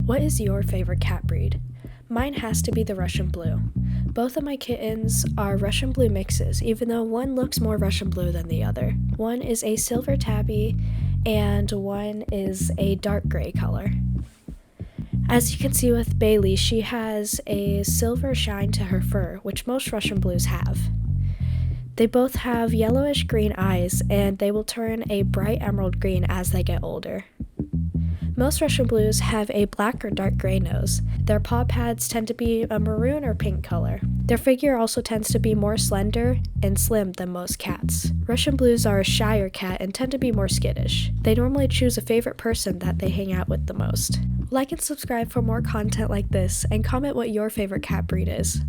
What is your favorite cat breed? Mine has to be the Russian Blue. Both of my kittens are Russian Blue mixes, even though one looks more Russian Blue than the other. One is a silver tabby, and one is a dark gray color. As you can see with Bailey, she has a silver shine to her fur, which most Russian Blues have. They both have yellowish green eyes, and they will turn a bright emerald green as they get older. Most Russian Blues have a black or dark gray nose. Their paw pads tend to be a maroon or pink color. Their figure also tends to be more slender and slim than most cats. Russian Blues are a shyer cat and tend to be more skittish. They normally choose a favorite person that they hang out with the most. Like and subscribe for more content like this, and comment what your favorite cat breed is.